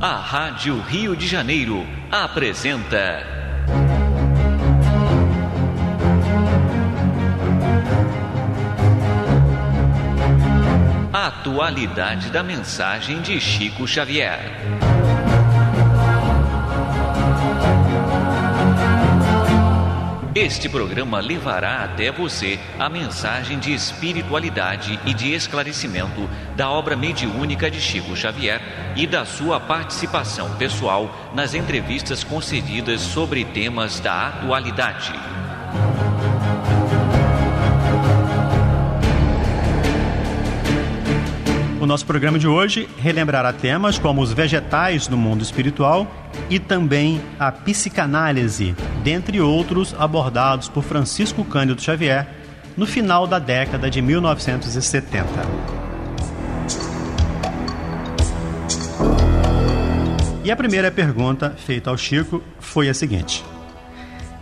A Rádio Rio de Janeiro apresenta a atualidade da mensagem de Chico Xavier. Este programa levará até você a mensagem de espiritualidade e de esclarecimento da obra mediúnica de Chico Xavier e da sua participação pessoal nas entrevistas concedidas sobre temas da atualidade. O nosso programa de hoje relembrará temas como os vegetais no mundo espiritual e também a psicanálise, dentre outros abordados por Francisco Cândido Xavier no final da década de 1970. E a primeira pergunta feita ao Chico foi a seguinte: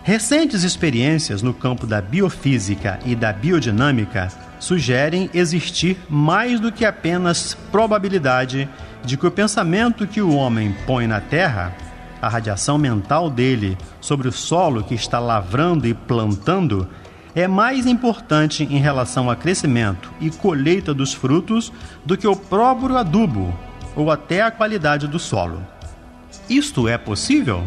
recentes experiências no campo da biofísica e da biodinâmica sugerem existir mais do que apenas probabilidade de que o pensamento que o homem põe na terra, a radiação mental dele sobre o solo que está lavrando e plantando, é mais importante em relação ao crescimento e colheita dos frutos do que o próprio adubo ou até a qualidade do solo. Isto é possível?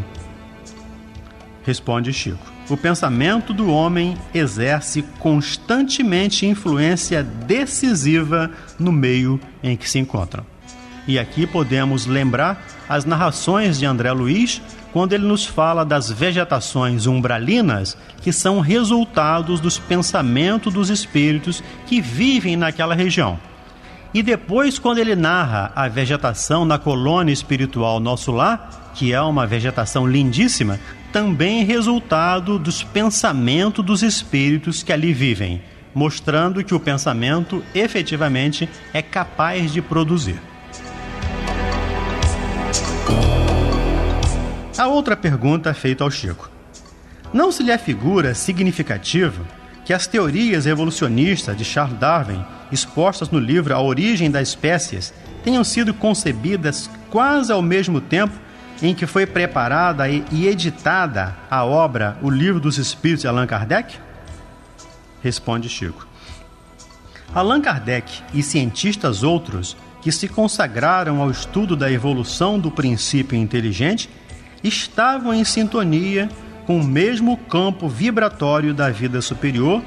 Responde Chico: o pensamento do homem exerce constantemente influência decisiva no meio em que se encontram. E aqui podemos lembrar as narrações de André Luiz, quando ele nos fala das vegetações umbralinas, que são resultados dos pensamentos dos espíritos que vivem naquela região. E depois, quando ele narra a vegetação na colônia espiritual Nosso Lar, que é uma vegetação lindíssima, também resultado dos pensamentos dos espíritos que ali vivem, mostrando que o pensamento efetivamente é capaz de produzir. A outra pergunta feita ao Chico: não se lhe afigura significativo que as teorias evolucionistas de Charles Darwin, expostas no livro A Origem das Espécies, tenham sido concebidas quase ao mesmo tempo em que foi preparada e editada a obra O Livro dos Espíritos de Allan Kardec? Responde Chico: Allan Kardec e cientistas outros que se consagraram ao estudo da evolução do princípio inteligente estavam em sintonia com o mesmo campo vibratório da vida superior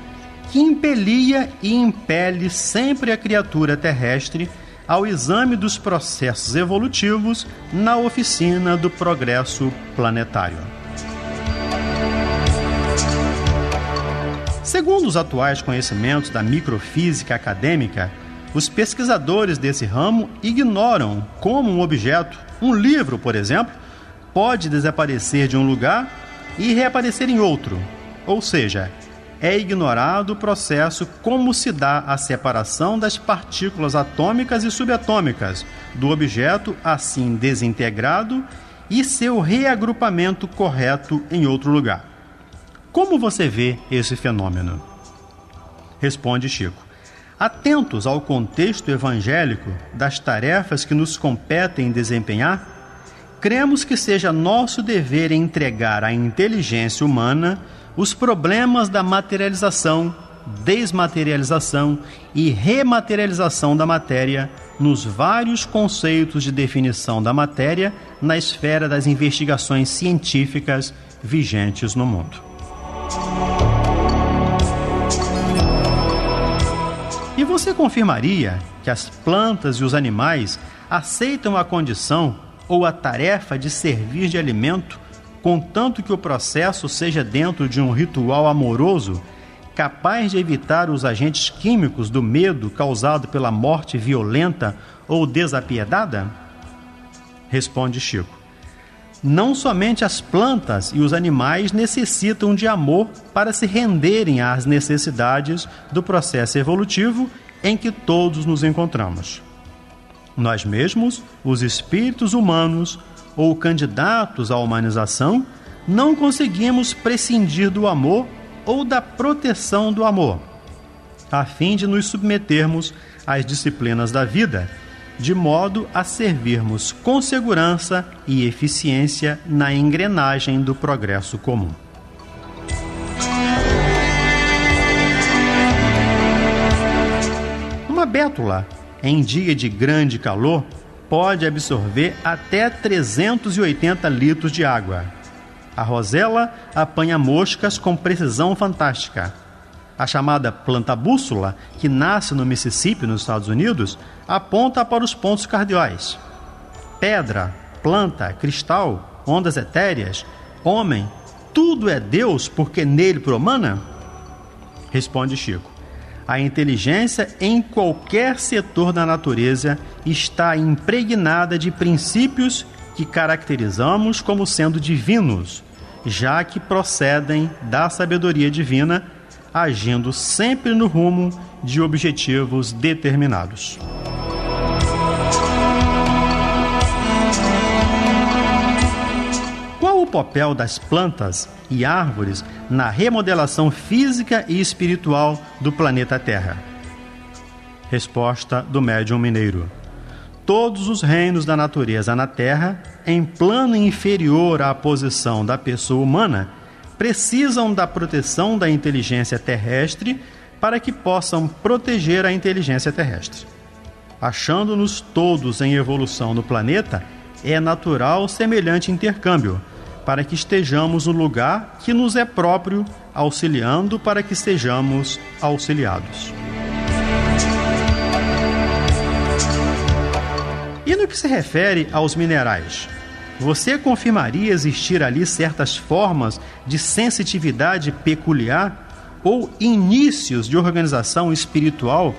que impelia e impele sempre a criatura terrestre ao exame dos processos evolutivos na oficina do progresso planetário. Segundo os atuais conhecimentos da microfísica acadêmica, os pesquisadores desse ramo ignoram como um objeto, um livro, por exemplo, pode desaparecer de um lugar e reaparecer em outro, ou seja, é ignorado o processo como se dá a separação das partículas atômicas e subatômicas do objeto assim desintegrado e seu reagrupamento correto em outro lugar. Como você vê esse fenômeno? Responde Chico: atentos ao contexto evangélico das tarefas que nos competem desempenhar, cremos que seja nosso dever entregar à inteligência humana os problemas da materialização, desmaterialização e rematerialização da matéria nos vários conceitos de definição da matéria na esfera das investigações científicas vigentes no mundo. E você confirmaria que as plantas e os animais aceitam a condição ou a tarefa de servir de alimento, contanto que o processo seja dentro de um ritual amoroso, capaz de evitar os agentes químicos do medo causado pela morte violenta ou desapiedada? Responde Chico: não somente as plantas e os animais necessitam de amor para se renderem às necessidades do processo evolutivo em que todos nos encontramos. Nós mesmos, os espíritos humanos ou candidatos à humanização, não conseguimos prescindir do amor ou da proteção do amor, a fim de nos submetermos às disciplinas da vida de modo a servirmos com segurança e eficiência na engrenagem do progresso comum. Uma bétula, em dia de grande calor, pode absorver até 380 litros de água. A rosela apanha moscas com precisão fantástica. A chamada planta bússola, que nasce no Mississippi, nos Estados Unidos, aponta para os pontos cardeais. Pedra, planta, cristal, ondas etéreas, homem, tudo é Deus porque nele promana? Responde Chico. A inteligência em qualquer setor da natureza está impregnada de princípios que caracterizamos como sendo divinos, já que procedem da sabedoria divina, agindo sempre no rumo de objetivos determinados. Qual o papel das plantas e árvores na remodelação física e espiritual do planeta Terra? Resposta do médium mineiro. Todos os reinos da natureza na Terra, em plano inferior à posição da pessoa humana, precisam da proteção da inteligência terrestre para que possam proteger a inteligência terrestre. Achando-nos todos em evolução no planeta, é natural semelhante intercâmbio, para que estejamos no lugar que nos é próprio, auxiliando para que sejamos auxiliados. E no que se refere aos minerais, você confirmaria existir ali certas formas de sensitividade peculiar ou inícios de organização espiritual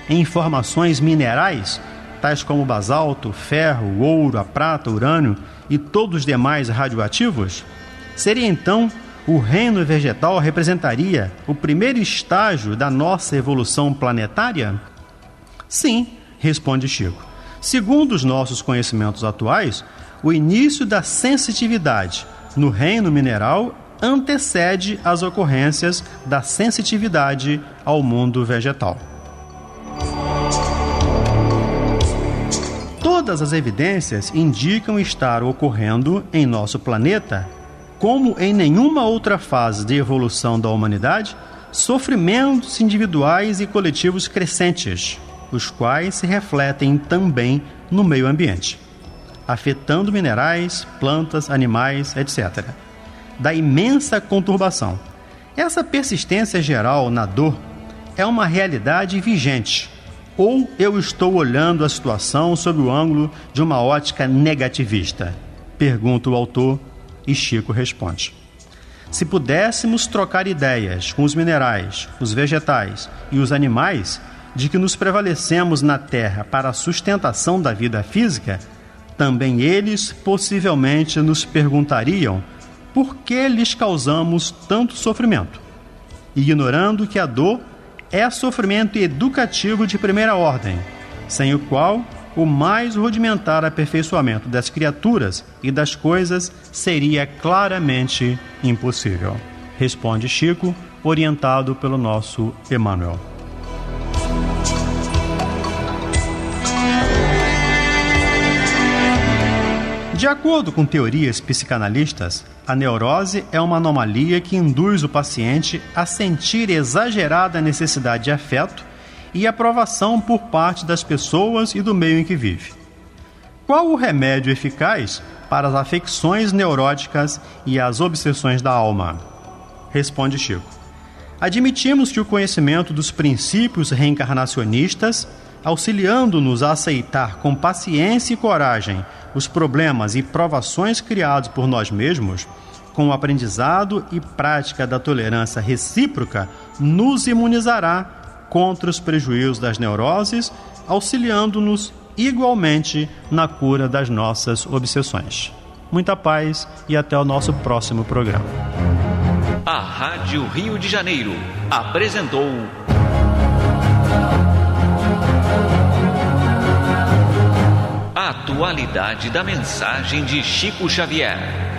em formações minerais, tais como basalto, ferro, ouro, a prata, urânio e todos os demais radioativos? Seria então o reino vegetal representaria o primeiro estágio da nossa evolução planetária? Sim, responde Chico. Segundo os nossos conhecimentos atuais, o início da sensitividade no reino mineral antecede as ocorrências da sensitividade ao mundo vegetal. Todas as evidências indicam estar ocorrendo em nosso planeta, como em nenhuma outra fase de evolução da humanidade, sofrimentos individuais e coletivos crescentes, os quais se refletem também no meio ambiente, afetando minerais, plantas, animais, etc. Da imensa conturbação. Essa persistência geral na dor é uma realidade vigente, ou eu estou olhando a situação sob o ângulo de uma ótica negativista? Pergunta o autor e Chico responde. Se pudéssemos trocar ideias com os minerais, os vegetais e os animais, de que nos prevalecemos na Terra para a sustentação da vida física, também eles possivelmente nos perguntariam por que lhes causamos tanto sofrimento, ignorando que a dor é sofrimento educativo de primeira ordem, sem o qual o mais rudimentar aperfeiçoamento das criaturas e das coisas seria claramente impossível. Responde Chico, orientado pelo nosso Emmanuel. De acordo com teorias psicanalistas, a neurose é uma anomalia que induz o paciente a sentir exagerada necessidade de afeto e aprovação por parte das pessoas e do meio em que vive. Qual o remédio eficaz para as afecções neuróticas e as obsessões da alma? Responde Chico. Admitimos que o conhecimento dos princípios reencarnacionistas, auxiliando-nos a aceitar com paciência e coragem os problemas e provações criados por nós mesmos, com o aprendizado e prática da tolerância recíproca, nos imunizará contra os prejuízos das neuroses, auxiliando-nos igualmente na cura das nossas obsessões. Muita paz e até o nosso próximo programa. A Rádio Rio de Janeiro apresentou a atualidade da mensagem de Chico Xavier.